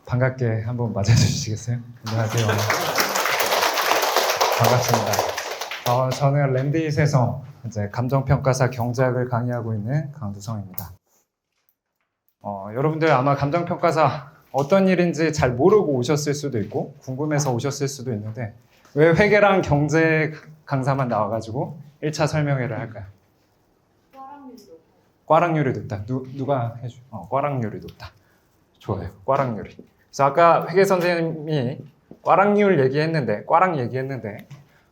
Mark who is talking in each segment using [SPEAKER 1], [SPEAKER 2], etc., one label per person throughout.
[SPEAKER 1] 반갑게 한번 맞아주시겠어요? 안녕하세요. 반갑습니다. 저는 랜디잇에서 이제 감정평가사 경제학을 강의하고 있는 강두성입니다. 여러분들 아마 감정평가사 어떤 일인지 잘 모르고 오셨을 수도 있고 궁금해서 오셨을 수도 있는데 왜 회계랑 경제 강사만 나와가지고 1차 설명회를 할까요? 꽈락률이 높다. 누가 해줘? 꽈락률이 높다. 좋아요. 꽈락률이. 그래서 아까 회계 선생님이 꽈락률 얘기했는데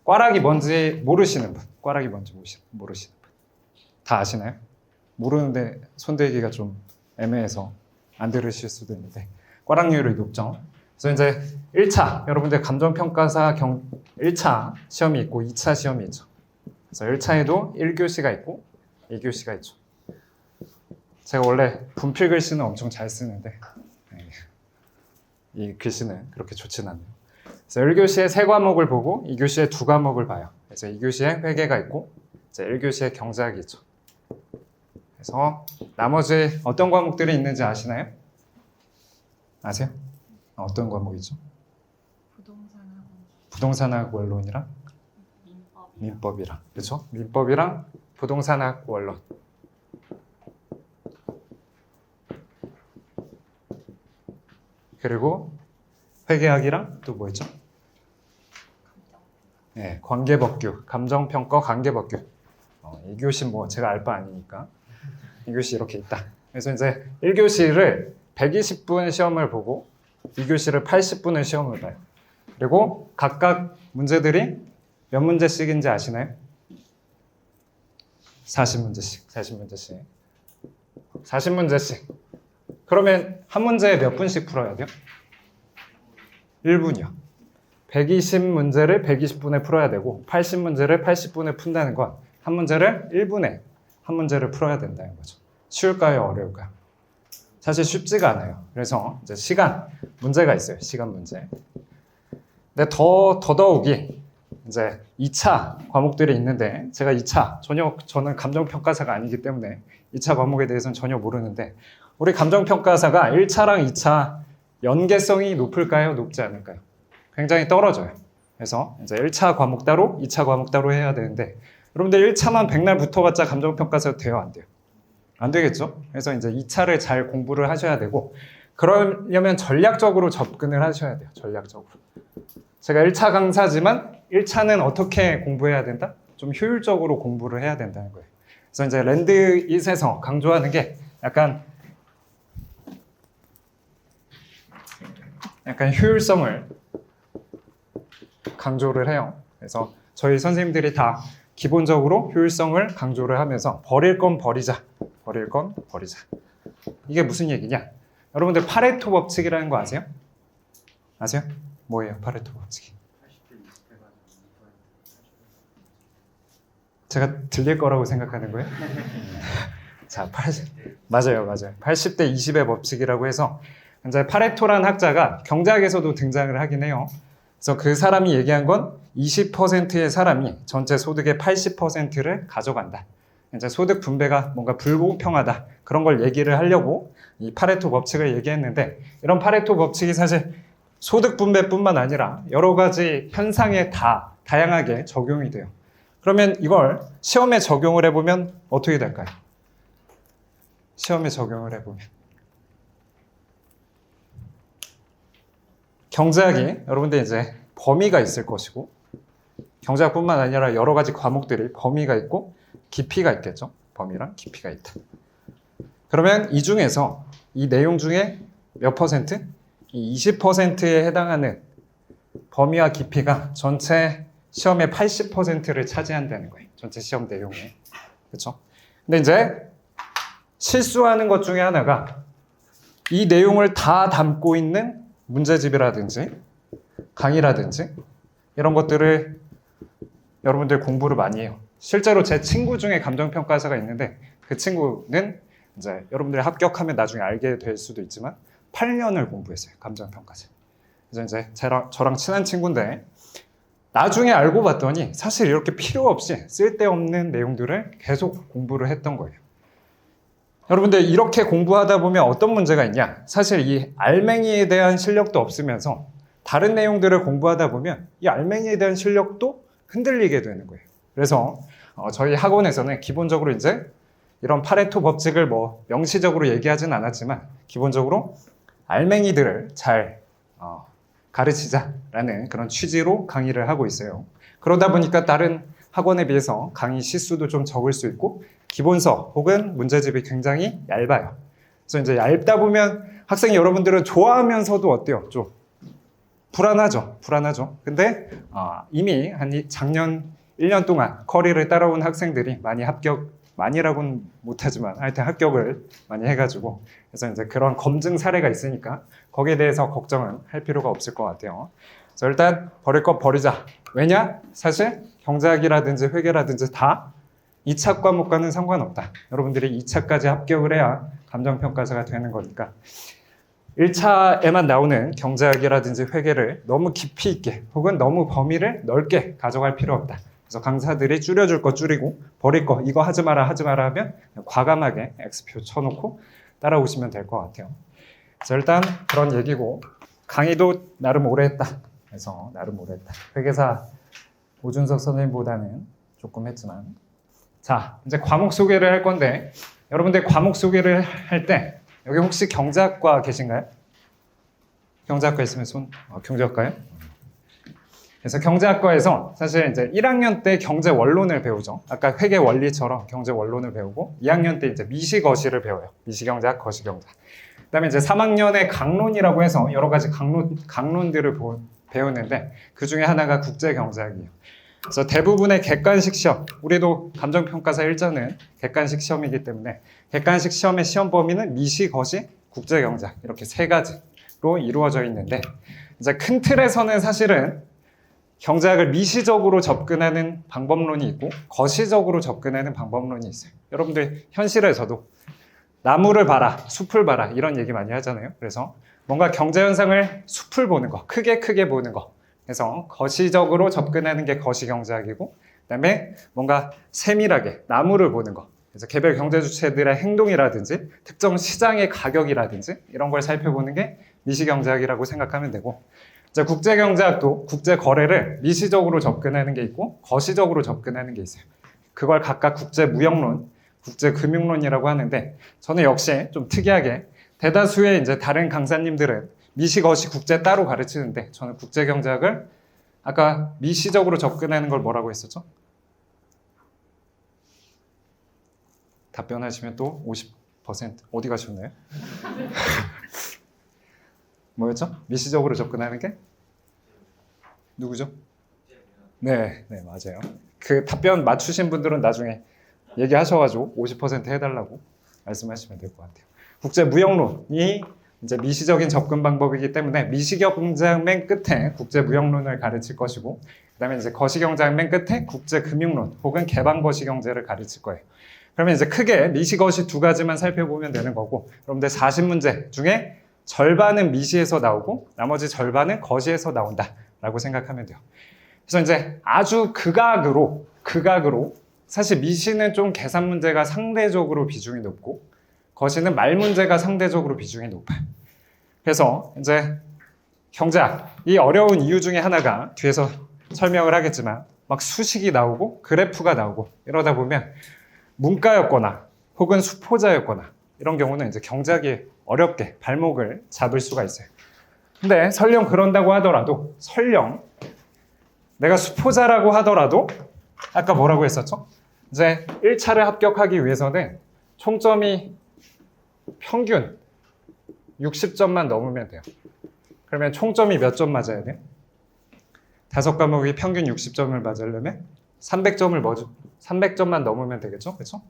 [SPEAKER 1] 꽈락이 뭔지 모르시는 분, 꽈락이 뭔지 모르시는 분 다 아시나요? 모르는데 손대기가 좀 애매해서 안 들으실 수도 있는데 꽈락률이 높죠. 그래서 이제 1차 여러분들 감정평가사 1차 시험이 있고 2차 시험이 있죠. 그래서 1차에도 1교시가 있고 2교시가 있죠. 제가 원래 분필 글씨는 엄청 잘 쓰는데 이 글씨는 그렇게 좋진 않네요. 그래서 1교시에 3과목을 보고 2교시에 2과목을 봐요. 그래서 2교시에 회계가 있고 이제 1교시에 경제학이 있죠. 그래서 나머지 어떤 과목들이 있는지 아시나요? 아세요? 어떤 과목이죠? 부동산학 원론이랑 민법이랑 그렇죠? 민법이랑 부동산학 원론. 그리고 회계학이랑 또 뭐 있죠? 네, 관계법규, 감정평가 관계법규. 2교시 뭐 제가 알 바 아니니까 2교시 이렇게 있다. 그래서 이제 1교시를 120분 시험을 보고 2교시를 80분을 시험을 봐요. 그리고 각각 문제들이 몇 문제씩인지 아시나요? 40문제씩. 40문제씩. 그러면 한 문제에 몇 분씩 풀어야 돼요? 1분이요. 120문제를 120분에 풀어야 되고 80문제를 80분에 푼다는 건 한 문제를 1분에 한 문제를 풀어야 된다는 거죠. 쉬울까요? 어려울까요? 사실 쉽지가 않아요. 그래서 이제 시간 문제가 있어요. 시간 문제. 근데 더더욱이 이제 2차 과목들이 있는데 제가 2차 저는 감정평가사가 아니기 때문에 2차 과목에 대해서는 전혀 모르는데 우리 감정평가사가 1차랑 2차 연계성이 높을까요? 높지 않을까요? 굉장히 떨어져요. 그래서 이제 1차 과목 따로 2차 과목 따로 해야 되는데 여러분들 1차만 백날 붙어봤자 감정평가사 돼요? 안 돼요? 안 되겠죠? 그래서 이제 2차를 잘 공부를 하셔야 되고 그러려면 전략적으로 접근을 하셔야 돼요. 전략적으로. 제가 1차 강사지만 1차는 어떻게 공부해야 된다? 좀 효율적으로 공부를 해야 된다는 거예요. 그래서 이제 랜드잇에서 강조하는 게 약간 효율성을 강조를 해요. 그래서 저희 선생님들이 다 기본적으로 효율성을 강조를 하면서 버릴 건 버리자. 이게 무슨 얘기냐? 여러분들 파레토 법칙이라는 거 아세요? 아세요? 뭐예요? 파레토 법칙이? 제가 들릴 거라고 생각하는 거예요? 자, 맞아요. 80대 20의 법칙이라고 해서 이제 파레토라는 학자가 경제학에서도 등장을 하긴 해요. 그래서 그 사람이 얘기한 건 20%의 사람이 전체 소득의 80%를 가져간다. 이제 소득 분배가 뭔가 불공평하다. 그런 걸 얘기를 하려고 이 파레토 법칙을 얘기했는데 이런 파레토 법칙이 사실 소득 분배뿐만 아니라 여러 가지 현상에 다양하게 적용이 돼요. 그러면 이걸 시험에 적용을 해보면 어떻게 될까요? 시험에 적용을 해보면 경제학이 여러분들 이제 범위가 있을 것이고 경제학뿐만 아니라 여러 가지 과목들이 범위가 있고 깊이가 있겠죠. 범위랑 깊이가 있다. 그러면 이 중에서 이 내용 중에 몇 퍼센트? 이 20%에 해당하는 범위와 깊이가 전체 시험의 80%를 차지한다는 거예요. 전체 시험 내용에. 그렇죠? 근데 이제 실수하는 것 중에 하나가 이 내용을 다 담고 있는 문제집이라든지 강의라든지 이런 것들을 여러분들 공부를 많이 해요. 실제로 제 친구 중에 감정평가사가 있는데 그 친구는 이제 여러분들이 합격하면 나중에 알게 될 수도 있지만 8년을 공부했어요. 감정평가사. 그래서 이제 저랑 친한 친구인데 나중에 알고 봤더니 사실 이렇게 필요 없이 쓸데없는 내용들을 계속 공부를 했던 거예요. 여러분들 이렇게 공부하다 보면 어떤 문제가 있냐? 사실 이 알맹이에 대한 실력도 없으면서 다른 내용들을 공부하다 보면 이 알맹이에 대한 실력도 흔들리게 되는 거예요. 그래서 저희 학원에서는 기본적으로 이제 이런 파레토 법칙을 뭐 명시적으로 얘기하진 않았지만 기본적으로 알맹이들을 잘 가르치자라는 그런 취지로 강의를 하고 있어요. 그러다 보니까 다른 학원에 비해서 강의 시수도 좀 적을 수 있고 기본서 혹은 문제집이 굉장히 얇아요. 그래서 이제 얇다 보면 학생 여러분들은 좋아하면서도 어때요? 좀 불안하죠. 근데 이미 한 작년 1년 동안 커리를 따라온 학생들이 많이 많이라고는 못하지만 하여튼 합격을 많이 해가지고 그래서 이제 그런 검증 사례가 있으니까 거기에 대해서 걱정은 할 필요가 없을 것 같아요. 그래서 일단 버릴 것 버리자. 왜냐? 사실 경제학이라든지 회계라든지 다 2차 과목과는 상관없다. 여러분들이 2차까지 합격을 해야 감정평가사가 되는 거니까 1차에만 나오는 경제학이라든지 회계를 너무 깊이 있게 혹은 너무 범위를 넓게 가져갈 필요 없다. 그래서 강사들이 줄여줄 거 줄이고 버릴 거 이거 하지 마라 하면 과감하게 X표 쳐놓고 따라오시면 될 것 같아요. 그래서 일단 그런 얘기고 강의도 나름 오래 했다. 그래서 나름 오래 했다. 회계사 오준석 선생님보다는 조금 했지만 자 이제 과목 소개를 할 건데 여러분들 과목 소개를 할 때 여기 혹시 경제학과 계신가요? 경제학과 있으면 경제학과요? 그래서 경제학과에서 사실 이제 1학년 때 경제 원론을 배우죠. 아까 회계 원리처럼 경제 원론을 배우고 2학년 때 이제 미시거시를 배워요. 미시경제학, 거시경제학. 그다음에 이제 3학년에 강론이라고 해서 여러 가지 강론들을 배우는데 그 중에 하나가 국제경제학이에요. 그래서 대부분의 객관식 시험, 우리도 감정평가사 1자는 객관식 시험이기 때문에 객관식 시험의 시험 범위는 미시, 거시, 국제경제학 이렇게 세 가지로 이루어져 있는데 이제 큰 틀에서는 사실은 경제학을 미시적으로 접근하는 방법론이 있고 거시적으로 접근하는 방법론이 있어요. 여러분들 현실에서도 나무를 봐라, 숲을 봐라 이런 얘기 많이 하잖아요. 그래서 뭔가 경제 현상을 숲을 보는 거, 크게 보는 거. 그래서 거시적으로 접근하는 게 거시경제학이고 그다음에 뭔가 세밀하게 나무를 보는 거. 그래서 개별 경제 주체들의 행동이라든지 특정 시장의 가격이라든지 이런 걸 살펴보는 게 미시경제학이라고 생각하면 되고 이제 국제경제학도 국제거래를 미시적으로 접근하는 게 있고 거시적으로 접근하는 게 있어요. 그걸 각각 국제무역론, 국제금융론이라고 하는데 저는 역시 좀 특이하게 대다수의 이제 다른 강사님들은 미시, 거시, 국제 따로 가르치는데 저는 국제경제학을 아까 미시적으로 접근하는 걸 뭐라고 했었죠? 답변하시면 또 50% 어디 가셨나요? 뭐였죠? 미시적으로 접근하는 게? 누구죠? 네, 맞아요. 그 답변 맞추신 분들은 나중에 얘기하셔가지고 50% 해달라고 말씀하시면 될 것 같아요. 국제무역론이 이제 미시적인 접근 방법이기 때문에 미시경제학 맨 끝에 국제무역론을 가르칠 것이고 그다음에 이제 거시경제학 맨 끝에 국제금융론 혹은 개방거시경제를 가르칠 거예요. 그러면 이제 크게 미시, 거시 두 가지만 살펴보면 되는 거고 여러분들 40문제 중에 절반은 미시에서 나오고 나머지 절반은 거시에서 나온다라고 생각하면 돼요. 그래서 이제 아주 극악으로 사실 미시는 좀 계산 문제가 상대적으로 비중이 높고 거시는 말 문제가 상대적으로 비중이 높아요. 그래서 이제 경제학이 어려운 이유 중에 하나가 뒤에서 설명을 하겠지만 막 수식이 나오고 그래프가 나오고 이러다 보면 문과였거나 혹은 수포자였거나 이런 경우는 이제 경제학이 어렵게 발목을 잡을 수가 있어요. 근데 설령 그런다고 하더라도 설령 내가 수포자라고 하더라도 아까 뭐라고 했었죠? 이제 1차를 합격하기 위해서는 총점이 평균 60점만 넘으면 돼요. 그러면 총점이 몇 점 맞아야 돼요? 5과목이 평균 60점을 맞으려면 300점만 넘으면 되겠죠? 그렇죠?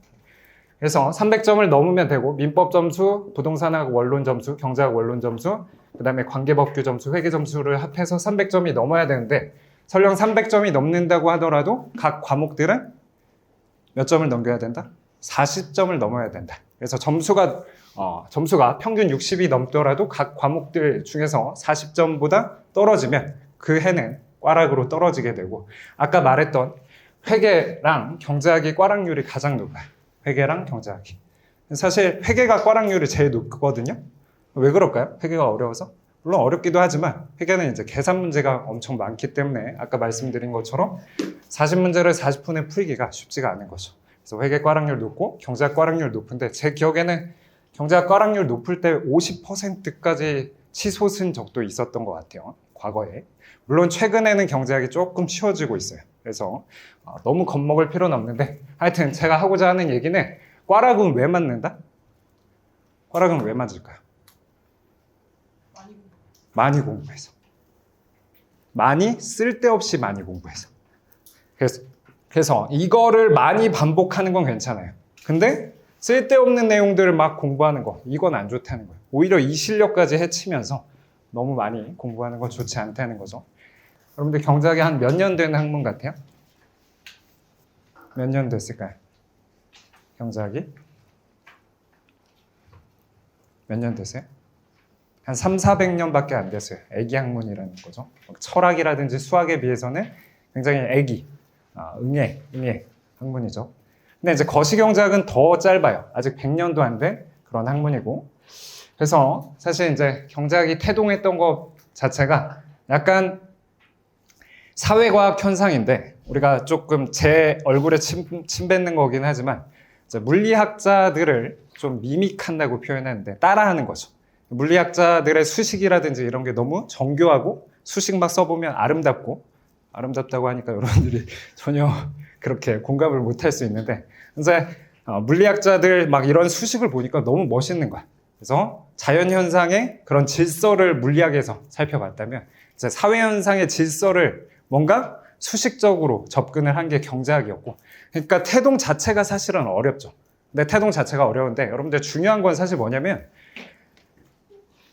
[SPEAKER 1] 그래서 300점을 넘으면 되고 민법 점수, 부동산학 원론 점수, 경제학 원론 점수, 그 다음에 관계법규 점수, 회계 점수를 합해서 300점이 넘어야 되는데 설령 300점이 넘는다고 하더라도 각 과목들은 몇 점을 넘겨야 된다? 40점을 넘어야 된다. 그래서 점수가 평균 60이 넘더라도 각 과목들 중에서 40점보다 떨어지면 그 해는 꽈락으로 떨어지게 되고 아까 말했던 회계랑 경제학이 꽈락률이 가장 높아요. 회계랑 경제학이. 사실 회계가 꽈락률이 제일 높거든요. 왜 그럴까요? 회계가 어려워서? 물론 어렵기도 하지만 회계는 이제 계산 문제가 엄청 많기 때문에 아까 말씀드린 것처럼 40문제를 40분에 풀기가 쉽지가 않은 거죠. 그래서 회계 꽈락률 높고 경제학 꽈락률 높은데 제 기억에는 경제학 꽈락률 높을 때 50%까지 치솟은 적도 있었던 것 같아요. 과거에. 물론 최근에는 경제학이 조금 쉬워지고 있어요. 그래서 너무 겁먹을 필요는 없는데 하여튼 제가 하고자 하는 얘기는 꽈락은 왜 맞는다? 꽈락은 왜 맞을까요? 많이 공부해서. 많이 쓸데없이 많이 공부해서. 그래서 이거를 많이 반복하는 건 괜찮아요. 근데 쓸데없는 내용들을 막 공부하는 거 이건 안 좋다는 거예요. 오히려 이 실력까지 해치면서 너무 많이 공부하는 건 좋지 않다는 거죠. 여러분들 경제학이 한 몇 년 된 학문 같아요? 몇 년 됐을까요? 경제학이? 몇 년 됐어요? 한 300~400년밖에 안 됐어요. 애기 학문이라는 거죠. 철학이라든지 수학에 비해서는 굉장히 애기, 응애 학문이죠. 근데 이제 거시경제학은 더 짧아요. 아직 100년도 안 된 그런 학문이고. 그래서 사실 이제 경제학이 태동했던 것 자체가 약간 사회과학 현상인데 우리가 조금 제 얼굴에 침 뱉는 거긴 하지만 물리학자들을 좀 미믹한다고 표현하는데 따라하는 거죠. 물리학자들의 수식이라든지 이런 게 너무 정교하고 수식 막 써보면 아름답다고 하니까 여러분들이 전혀 그렇게 공감을 못할 수 있는데 이제 물리학자들 막 이런 수식을 보니까 너무 멋있는 거야. 그래서 자연현상의 그런 질서를 물리학에서 살펴봤다면 이제 사회현상의 질서를 뭔가 수식적으로 접근을 한 게 경제학이었고 그러니까 태동 자체가 사실은 어렵죠. 근데 태동 자체가 어려운데 여러분들 중요한 건 사실 뭐냐면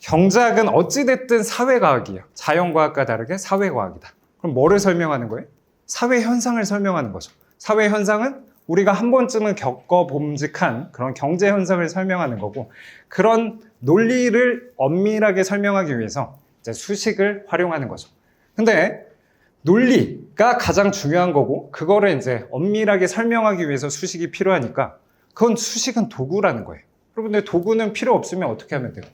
[SPEAKER 1] 경제학은 어찌됐든 사회과학이에요. 자연과학과 다르게 사회과학이다. 그럼 뭐를 설명하는 거예요? 사회현상을 설명하는 거죠. 사회현상은 우리가 한 번쯤은 겪어봄직한 그런 경제현상을 설명하는 거고 그런 논리를 엄밀하게 설명하기 위해서 이제 수식을 활용하는 거죠. 근데 논리가 가장 중요한 거고 그거를 이제 엄밀하게 설명하기 위해서 수식이 필요하니까 그건 수식은 도구라는 거예요. 여러분들 도구는 필요 없으면 어떻게 하면 돼요?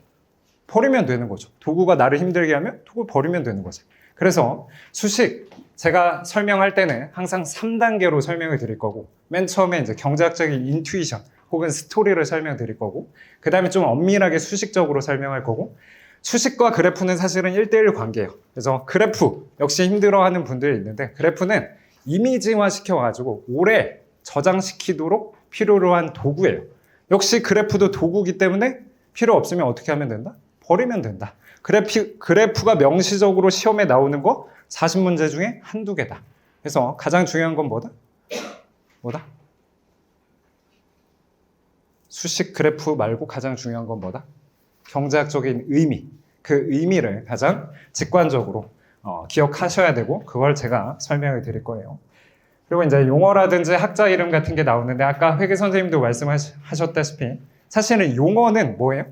[SPEAKER 1] 버리면 되는 거죠. 도구가 나를 힘들게 하면 도구 버리면 되는 거죠. 그래서 수식 제가 설명할 때는 항상 3단계로 설명을 드릴 거고 맨 처음에 이제 경제학적인 인투이션 혹은 스토리를 설명드릴 거고 그 다음에 좀 엄밀하게 수식적으로 설명할 거고 수식과 그래프는 사실은 1:1 관계예요. 그래서 그래프 역시 힘들어하는 분들이 있는데 그래프는 이미지화 시켜가지고 오래 저장시키도록 필요로 한 도구예요. 역시 그래프도 도구이기 때문에 필요 없으면 어떻게 하면 된다? 버리면 된다. 그래프가 명시적으로 시험에 나오는 거 40문제 중에 한두 개다. 그래서 가장 중요한 건 뭐다? 수식 그래프 말고 가장 중요한 건 뭐다? 경제학적인 의미. 그 의미를 가장 직관적으로 기억하셔야 되고 그걸 제가 설명을 드릴 거예요. 그리고 이제 용어라든지 학자 이름 같은 게 나오는데 아까 회계 선생님도 말씀하셨다시피 사실은 용어는 뭐예요?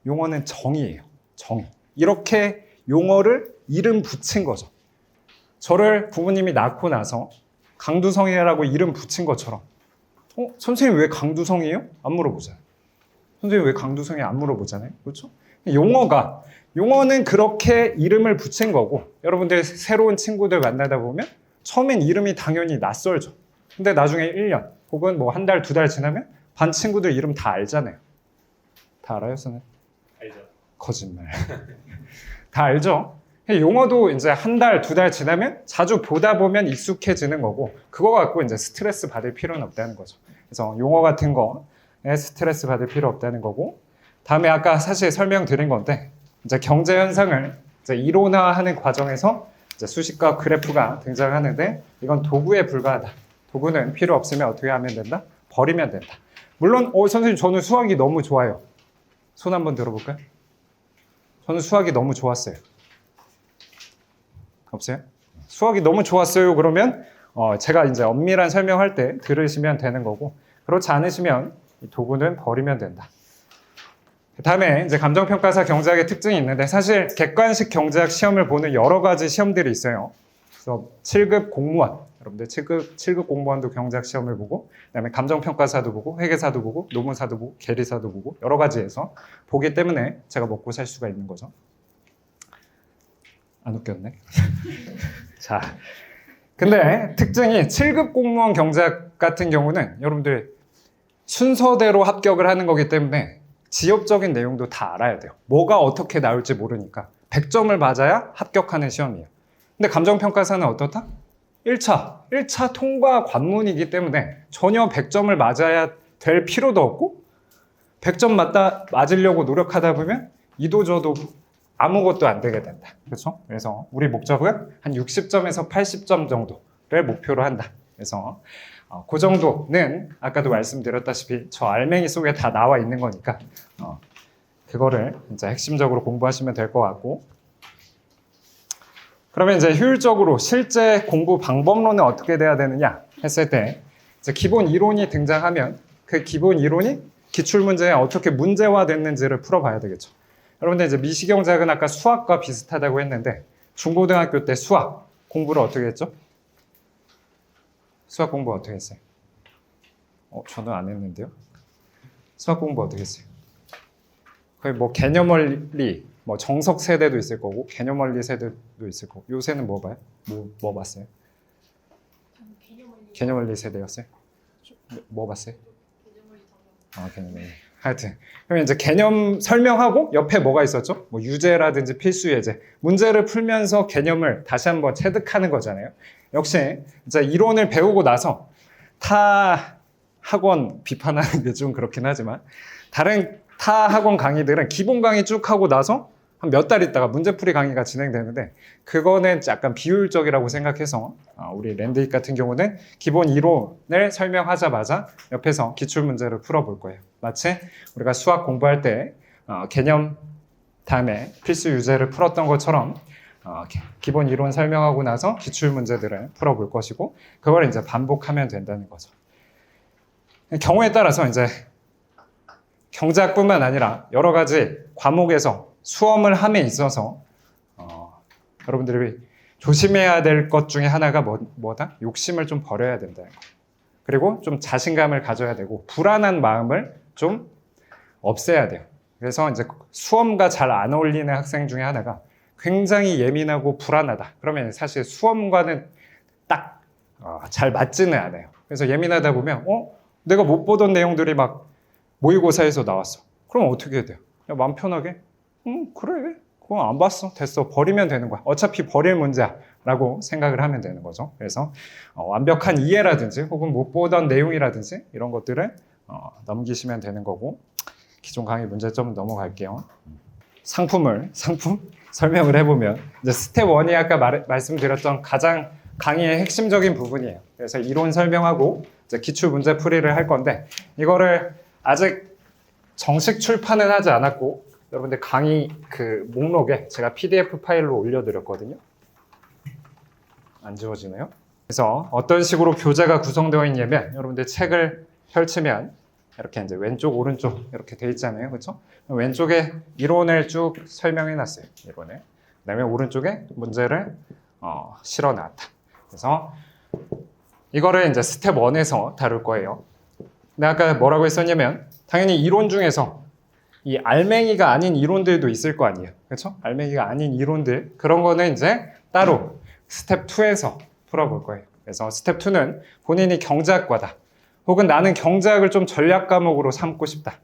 [SPEAKER 1] 용어는 정의예요. 정의. 이렇게 용어를 이름 붙인 거죠. 저를 부모님이 낳고 나서 강두성이라고 이름 붙인 것처럼 선생님 왜 강두성이에요? 안 물어보잖아요. 선생님 왜 강두성이 안 물어보잖아요. 그렇죠? 용어는 그렇게 이름을 붙인 거고 여러분들 새로운 친구들 만나다 보면 처음엔 이름이 당연히 낯설죠. 근데 나중에 1년 혹은 뭐 한 달, 2달 지나면 반 친구들 이름 다 알잖아요. 다 알아요, 선생님?
[SPEAKER 2] 알죠.
[SPEAKER 1] 거짓말. 다 알죠? 용어도 이제 한 달, 2달 지나면 자주 보다 보면 익숙해지는 거고 그거 갖고 이제 스트레스 받을 필요는 없다는 거죠. 그래서 용어 같은 거에 스트레스 받을 필요 없다는 거고 다음에 아까 사실 설명드린 건데 이제 경제 현상을 이제 이론화하는 과정에서 이제 수식과 그래프가 등장하는데 이건 도구에 불과하다. 도구는 필요 없으면 어떻게 하면 된다? 버리면 된다. 물론 선생님 저는 수학이 너무 좋아요. 손 한번 들어볼까요? 저는 수학이 너무 좋았어요. 없어요? 수학이 너무 좋았어요. 그러면 제가 이제 엄밀한 설명할 때 들으시면 되는 거고 그렇지 않으시면 이 도구는 버리면 된다. 그 다음에 이제 감정평가사 경제학의 특징이 있는데 사실 객관식 경제학 시험을 보는 여러 가지 시험들이 있어요. 그래서 7급 공무원 여러분들 7급 공무원도 경작 시험을 보고, 그다음에 감정평가사도 보고, 회계사도 보고, 노무사도 보고, 계리사도 보고, 여러 가지에서 보기 때문에 제가 먹고 살 수가 있는 거죠. 안 웃겼네. 자, 근데 특징이 7급 공무원 경작 같은 경우는 여러분들 순서대로 합격을 하는 거기 때문에 지엽적인 내용도 다 알아야 돼요. 뭐가 어떻게 나올지 모르니까 100점을 맞아야 합격하는 시험이에요. 근데 감정평가사는 어떻다? 1차 통과 관문이기 때문에 전혀 100점을 맞아야 될 필요도 없고 100점 맞으려고 노력하다 보면 이도저도 아무것도 안 되게 된다. 그렇죠? 그래서 우리 목적은 한 60점에서 80점 정도를 목표로 한다. 그래서 그 정도는 아까도 말씀드렸다시피 저 알맹이 속에 다 나와 있는 거니까 그거를 진짜 핵심적으로 공부하시면 될 것 같고, 그러면 이제 효율적으로 실제 공부 방법론은 어떻게 돼야 되느냐 했을 때 이제 기본 이론이 등장하면 그 기본 이론이 기출문제에 어떻게 문제화됐는지를 풀어봐야 되겠죠. 여러분들 이제 미시경작은 아까 수학과 비슷하다고 했는데 중고등학교 때 수학 공부를 어떻게 했죠? 수학 공부 어떻게 했어요? 저는 안 했는데요. 수학 공부 어떻게 했어요? 거의 뭐 개념원리, 뭐 정석 세대도 있을 거고 개념원리 세대도 있을 거고. 요새는 뭐 봐요? 뭐 봤어요? 개념원리 세대였어요? 뭐 봤어요? 개념원리. 하여튼 그럼 이제 개념 설명하고 옆에 뭐가 있었죠? 뭐 유제라든지 필수 예제, 문제를 풀면서 개념을 다시 한번 체득하는 거잖아요. 역시 이제 이론을 배우고 나서 타 학원 비판하는 게 좀 그렇긴 하지만 다른 타 학원 강의들은 기본 강의 쭉 하고 나서 한 몇 달 있다가 문제풀이 강의가 진행되는데 그거는 약간 비효율적이라고 생각해서 우리 랜드익 같은 경우는 기본 이론을 설명하자마자 옆에서 기출문제를 풀어볼 거예요. 마치 우리가 수학 공부할 때 개념 다음에 필수 유제를 풀었던 것처럼 기본 이론 설명하고 나서 기출문제들을 풀어볼 것이고 그걸 이제 반복하면 된다는 거죠. 경우에 따라서 이제 경작뿐만 아니라 여러 가지 과목에서 수험을 함에 있어서 여러분들이 조심해야 될 것 중에 하나가 뭐다? 욕심을 좀 버려야 된다는 거. 그리고 좀 자신감을 가져야 되고 불안한 마음을 좀 없애야 돼요. 그래서 이제 수험과 잘 안 어울리는 학생 중에 하나가 굉장히 예민하고 불안하다. 그러면 사실 수험과는 딱 잘 맞지는 않아요. 그래서 예민하다 보면 내가 못 보던 내용들이 막 모의고사에서 나왔어. 그럼 어떻게 해야 돼요? 야, 마음 편하게 그래 그건 안 봤어 됐어 버리면 되는 거야. 어차피 버릴 문제야 라고 생각을 하면 되는 거죠. 그래서 완벽한 이해라든지 혹은 못 보던 내용이라든지 이런 것들을 넘기시면 되는 거고, 기존 강의 문제점 넘어갈게요. 상품 설명을 해보면 이제 스텝 1이 아까 말씀드렸던 가장 강의의 핵심적인 부분이에요. 그래서 이론 설명하고 이제 기출 문제 풀이를 할 건데 이거를 아직 정식 출판은 하지 않았고 여러분들 강의 그 목록에 제가 PDF 파일로 올려드렸거든요. 안 지워지네요. 그래서 어떤 식으로 교재가 구성되어 있냐면 여러분들 책을 펼치면 이렇게 이제 왼쪽 오른쪽 이렇게 돼 있잖아요. 그렇죠? 왼쪽에 이론을 쭉 설명해 놨어요. 이론을. 그다음에 오른쪽에 문제를 실어 놨다. 그래서 이거를 이제 스텝 1에서 다룰 거예요. 근데 아까 뭐라고 했었냐면 당연히 이론 중에서 이 알맹이가 아닌 이론들도 있을 거 아니에요. 그렇죠? 알맹이가 아닌 이론들 그런 거는 이제 따로 스텝 2에서 풀어볼 거예요. 그래서 스텝 2는 본인이 경제학과다. 혹은 나는 경제학을 좀 전략 과목으로 삼고 싶다.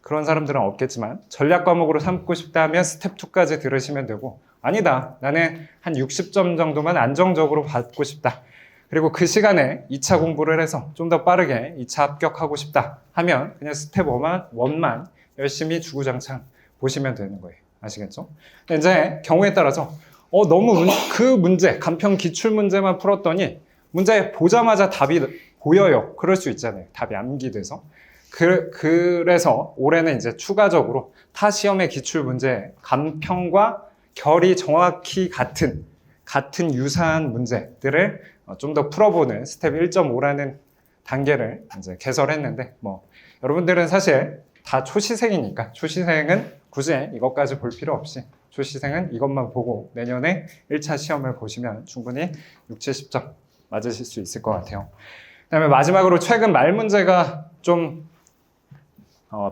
[SPEAKER 1] 그런 사람들은 없겠지만 전략 과목으로 삼고 싶다 하면 스텝 2까지 들으시면 되고, 아니다. 나는 한 60점 정도만 안정적으로 받고 싶다. 그리고 그 시간에 2차 공부를 해서 좀 더 빠르게 2차 합격하고 싶다 하면 그냥 스텝 1만 열심히 주구장창 보시면 되는 거예요. 아시겠죠? 근데 이제 경우에 따라서 너무 그 문제, 간편 기출 문제만 풀었더니 문제 보자마자 답이 보여요. 그럴 수 있잖아요. 답이 암기돼서. 그래서 올해는 이제 추가적으로 타 시험의 기출 문제 간편과 결이 정확히 같은 유사한 문제들을 좀 더 풀어보는 스텝 1.5라는 단계를 이제 개설했는데, 여러분들은 사실 다 초시생이니까 초시생은 굳이 이것까지 볼 필요 없이 초시생은 이것만 보고 내년에 1차 시험을 보시면 충분히 60, 70점 맞으실 수 있을 것 같아요. 그다음에 마지막으로 최근 말 문제가 좀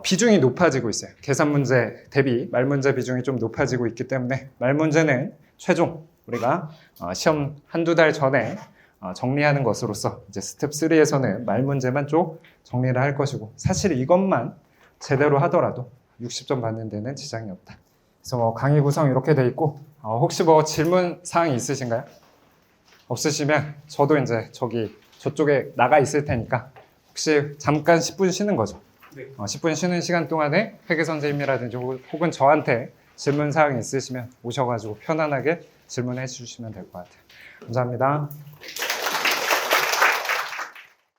[SPEAKER 1] 비중이 높아지고 있어요. 계산 문제 대비 말 문제 비중이 좀 높아지고 있기 때문에 말 문제는 최종 우리가 시험 한두 달 전에 정리하는 것으로서 이제 스텝 3에서는 말 문제만 쭉 정리를 할 것이고, 사실 이것만 제대로 하더라도 60점 받는 데는 지장이 없다. 그래서 강의 구성 이렇게 돼 있고, 혹시 질문 사항이 있으신가요? 없으시면 저도 이제 저쪽에 나가 있을 테니까 혹시 잠깐 10분 쉬는 거죠. 10분 쉬는 시간 동안에 회계 선생님이라든지 혹은 저한테 질문 사항이 있으시면 오셔가지고 편안하게 질문해 주시면 될 것 같아요. 감사합니다.